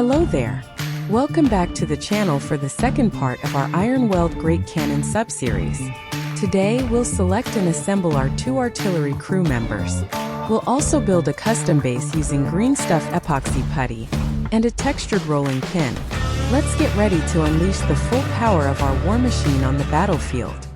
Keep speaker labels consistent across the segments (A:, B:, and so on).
A: Hello there! Welcome back to the channel for the second part of our Ironweld Great Cannon subseries. Today, we'll select and assemble our 2 artillery crew members. We'll also build a custom base using green stuff epoxy putty and a textured rolling pin. Let's get ready to unleash the full power of our war machine on the battlefield.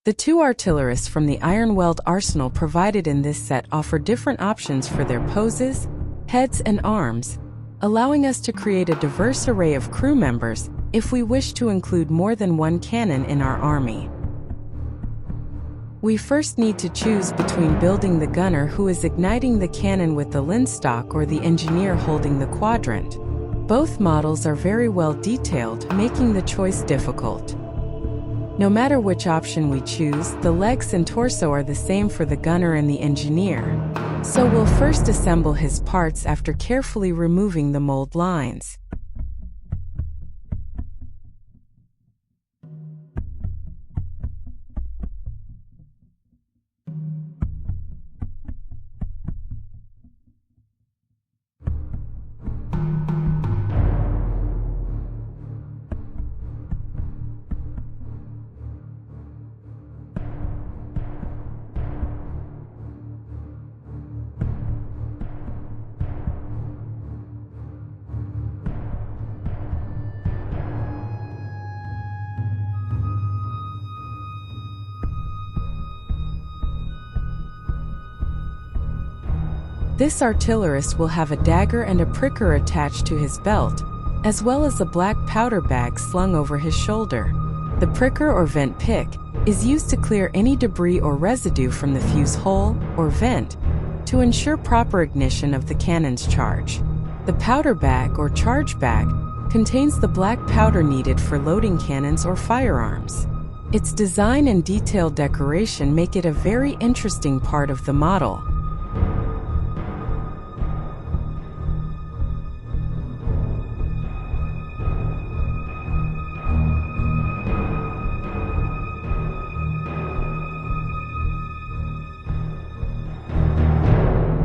A: The 2 artillerists from the Ironweld arsenal provided in this set offer different options for their poses, heads, and arms, allowing us to create a diverse array of crew members if we wish to include more than one cannon in our army. We first need to choose between building the gunner who is igniting the cannon with the linstock or the engineer holding the quadrant. Both models are very well detailed, making the choice difficult. No matter which option we choose, the legs and torso are the same for the gunner and the engineer, so we'll first assemble his parts after carefully removing the mold lines. This artillerist will have a dagger and a pricker attached to his belt, as well as a black powder bag slung over his shoulder. The pricker or vent pick is used to clear any debris or residue from the fuse hole or vent to ensure proper ignition of the cannon's charge. The powder bag or charge bag contains the black powder needed for loading cannons or firearms. Its design and detailed decoration make it a very interesting part of the model.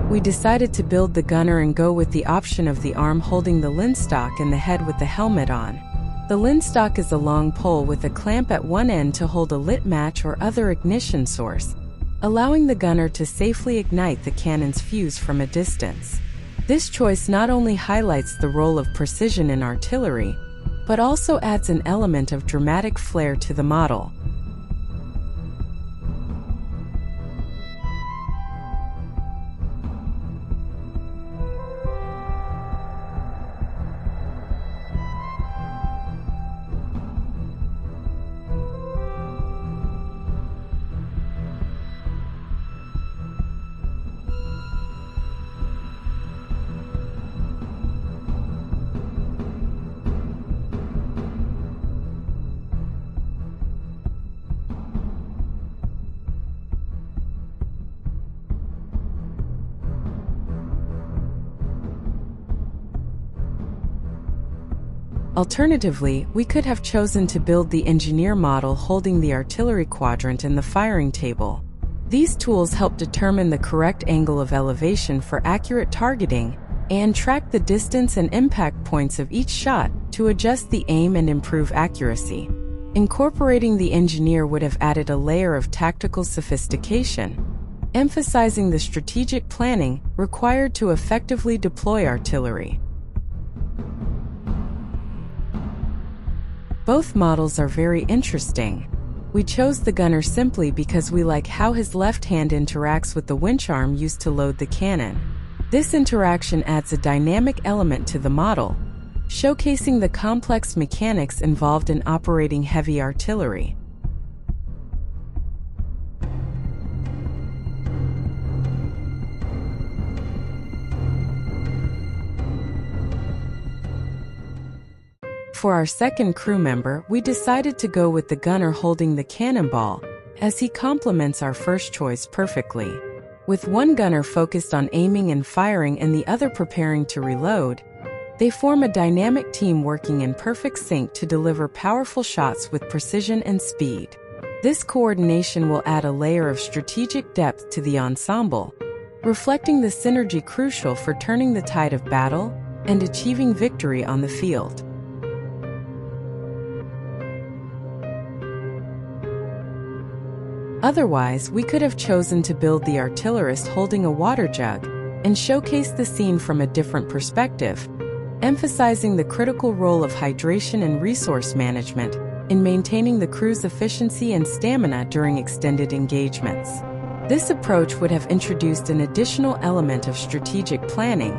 A: We decided to build the gunner and go with the option of the arm holding the linstock and the head with the helmet on. The linstock is a long pole with a clamp at one end to hold a lit match or other ignition source, allowing the gunner to safely ignite the cannon's fuse from a distance. This choice not only highlights the role of precision in artillery, but also adds an element of dramatic flair to the model. Alternatively, we could have chosen to build the engineer model holding the artillery quadrant and the firing table. These tools help determine the correct angle of elevation for accurate targeting and track the distance and impact points of each shot to adjust the aim and improve accuracy. Incorporating the engineer would have added a layer of tactical sophistication, emphasizing the strategic planning required to effectively deploy artillery. Both models are very interesting. We chose the gunner simply because we like how his left hand interacts with the winch arm used to load the cannon. This interaction adds a dynamic element to the model, showcasing the complex mechanics involved in operating heavy artillery. For our second crew member, we decided to go with the gunner holding the cannonball, as he complements our first choice perfectly. With one gunner focused on aiming and firing and the other preparing to reload, they form a dynamic team working in perfect sync to deliver powerful shots with precision and speed. This coordination will add a layer of strategic depth to the ensemble, reflecting the synergy crucial for turning the tide of battle and achieving victory on the field. Otherwise, we could have chosen to build the artillerist holding a water jug and showcase the scene from a different perspective, emphasizing the critical role of hydration and resource management in maintaining the crew's efficiency and stamina during extended engagements. This approach would have introduced an additional element of strategic planning,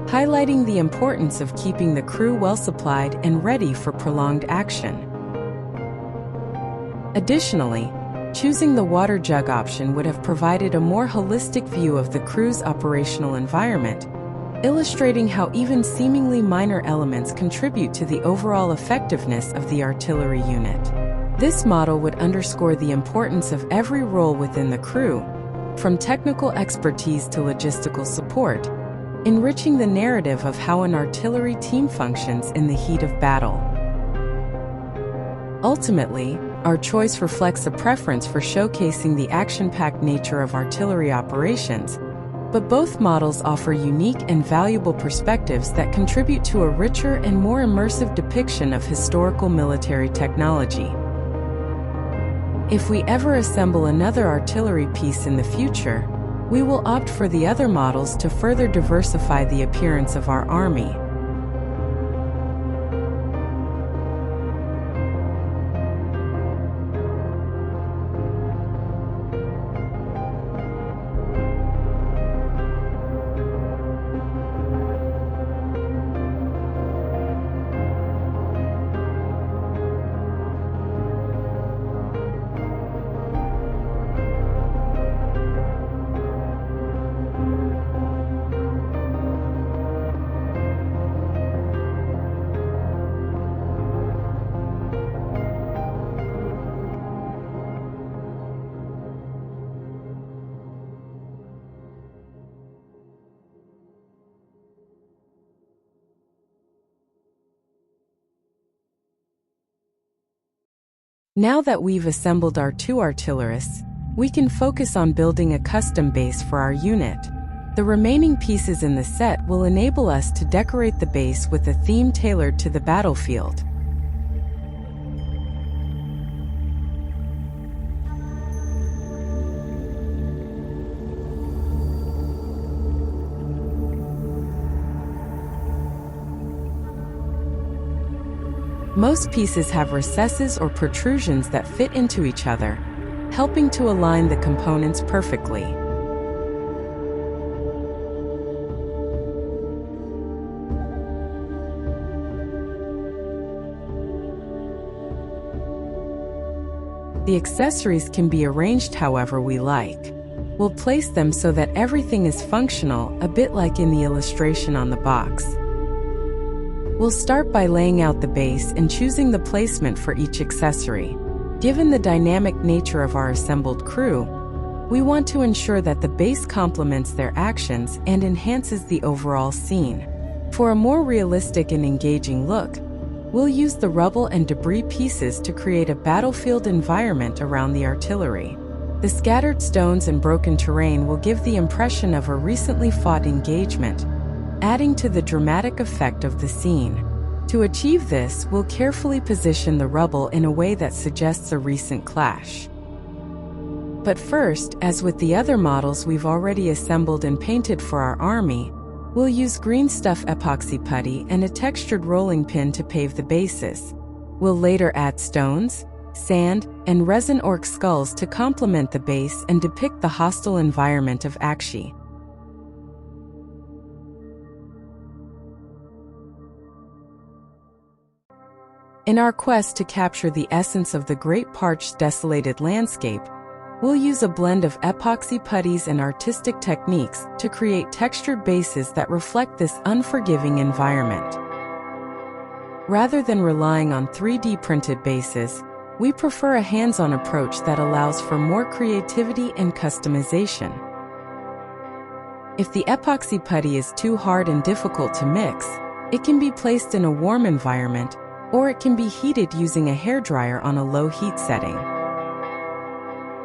A: highlighting the importance of keeping the crew well supplied and ready for prolonged action. Additionally, choosing the water jug option would have provided a more holistic view of the crew's operational environment, illustrating how even seemingly minor elements contribute to the overall effectiveness of the artillery unit. This model would underscore the importance of every role within the crew, from technical expertise to logistical support, enriching the narrative of how an artillery team functions in the heat of battle. Ultimately, our choice reflects a preference for showcasing the action-packed nature of artillery operations, but both models offer unique and valuable perspectives that contribute to a richer and more immersive depiction of historical military technology. If we ever assemble another artillery piece in the future, we will opt for the other models to further diversify the appearance of our army. Now that we've assembled our two artillerists, we can focus on building a custom base for our unit. The remaining pieces in the set will enable us to decorate the base with a theme tailored to the battlefield. Most pieces have recesses or protrusions that fit into each other, helping to align the components perfectly. The accessories can be arranged however we like. We'll place them so that everything is functional, a bit like in the illustration on the box. We'll start by laying out the base and choosing the placement for each accessory. Given the dynamic nature of our assembled crew, we want to ensure that the base complements their actions and enhances the overall scene. For a more realistic and engaging look, we'll use the rubble and debris pieces to create a battlefield environment around the artillery. The scattered stones and broken terrain will give the impression of a recently fought engagement, adding to the dramatic effect of the scene. To achieve this, we'll carefully position the rubble in a way that suggests a recent clash. But first, as with the other models we've already assembled and painted for our army, we'll use green stuff epoxy putty and a textured rolling pin to pave the bases. We'll later add stones, sand, and resin orc skulls to complement the base and depict the hostile environment of Akshi. In our quest to capture the essence of the Great Parch's desolated landscape, we'll use a blend of epoxy putties and artistic techniques to create textured bases that reflect this unforgiving environment. Rather than relying on 3D printed bases, we prefer a hands-on approach that allows for more creativity and customization. If the epoxy putty is too hard and difficult to mix, it can be placed in a warm environment, or it can be heated using a hairdryer on a low heat setting.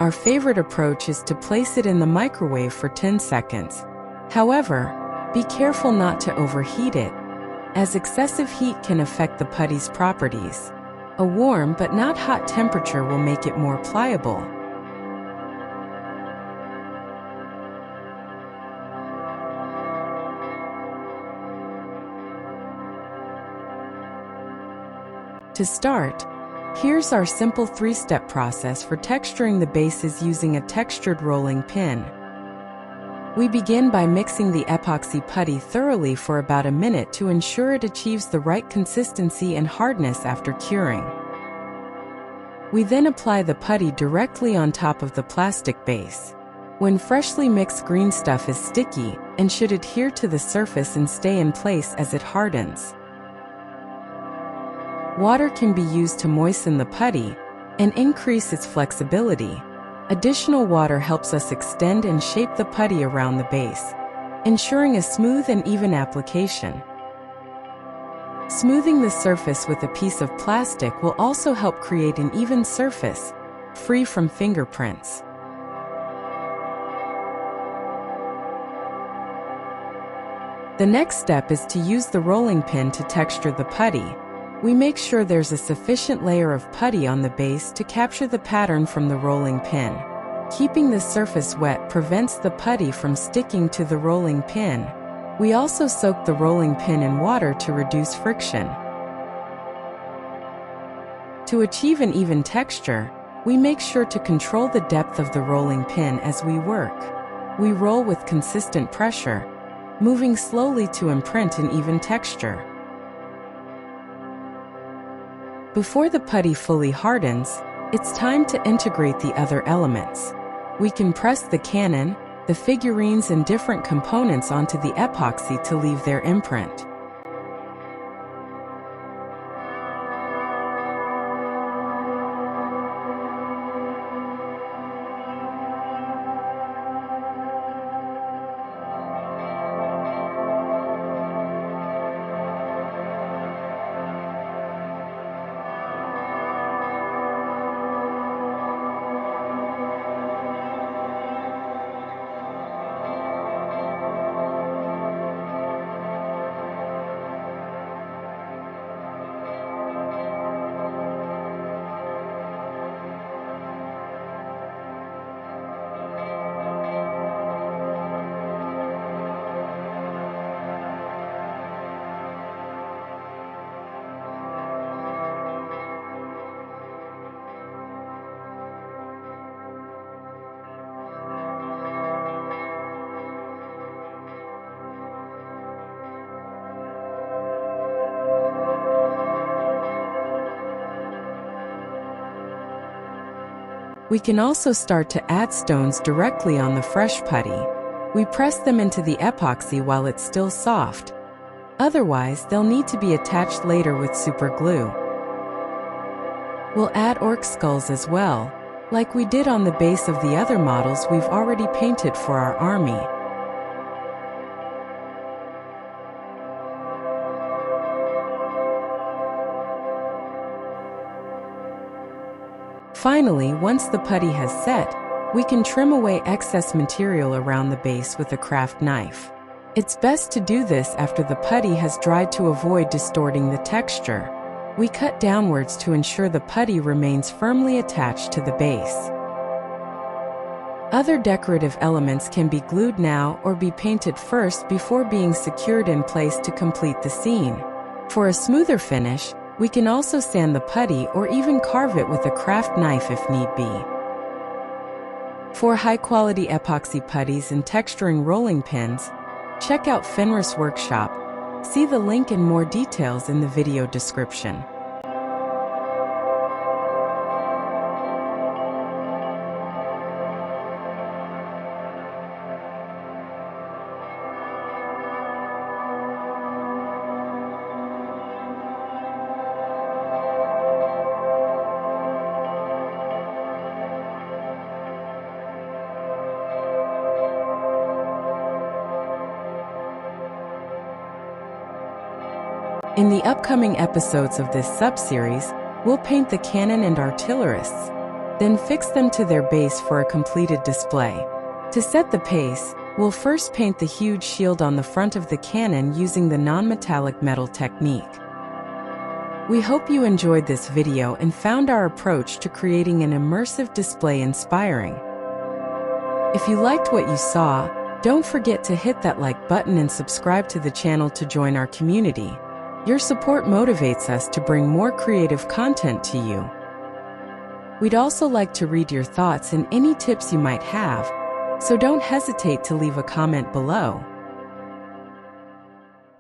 A: Our favorite approach is to place it in the microwave for 10 seconds, However, be careful not to overheat it, as excessive heat can affect the putty's properties. A warm but not hot temperature will make it more pliable. To start, here's our simple 3-step process for texturing the bases using a textured rolling pin. We begin by mixing the epoxy putty thoroughly for about a minute to ensure it achieves the right consistency and hardness after curing. We then apply the putty directly on top of the plastic base. When freshly mixed green stuff is sticky and should adhere to the surface and stay in place as it hardens. Water can be used to moisten the putty and increase its flexibility. Additional water helps us extend and shape the putty around the base, ensuring a smooth and even application. Smoothing the surface with a piece of plastic will also help create an even surface, free from fingerprints. The next step is to use the rolling pin to texture the putty. We make sure there's a sufficient layer of putty on the base to capture the pattern from the rolling pin. Keeping the surface wet prevents the putty from sticking to the rolling pin. We also soak the rolling pin in water to reduce friction. To achieve an even texture, we make sure to control the depth of the rolling pin as we work. We roll with consistent pressure, moving slowly to imprint an even texture. Before the putty fully hardens, it's time to integrate the other elements. We can press the cannon, the figurines and different components onto the epoxy to leave their imprint. We can also start to add stones directly on the fresh putty. We press them into the epoxy while it's still soft. Otherwise, they'll need to be attached later with super glue. We'll add orc skulls as well, like we did on the base of the other models we've already painted for our army. Finally, once the putty has set, we can trim away excess material around the base with a craft knife. It's best to do this after the putty has dried to avoid distorting the texture. We cut downwards to ensure the putty remains firmly attached to the base. Other decorative elements can be glued now or be painted first before being secured in place to complete the scene. For a smoother finish, we can also sand the putty or even carve it with a craft knife if need be. For high-quality epoxy putties and texturing rolling pins, check out Fenris Workshop. See the link and more details in the video description. In the upcoming episodes of this sub-series, we'll paint the cannon and artillerists, then fix them to their base for a completed display. To set the pace, We'll first paint the huge shield on the front of the cannon using the non-metallic metal technique. We hope you enjoyed this video and found our approach to creating an immersive display inspiring. If you liked what you saw, don't forget to hit that like button and subscribe to the channel to join our community. Your support motivates us to bring more creative content to you. We'd also like to read your thoughts and any tips you might have, so don't hesitate to leave a comment below.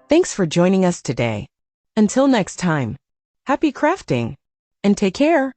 A: Thanks for joining us today. Until next time, happy crafting, and take care!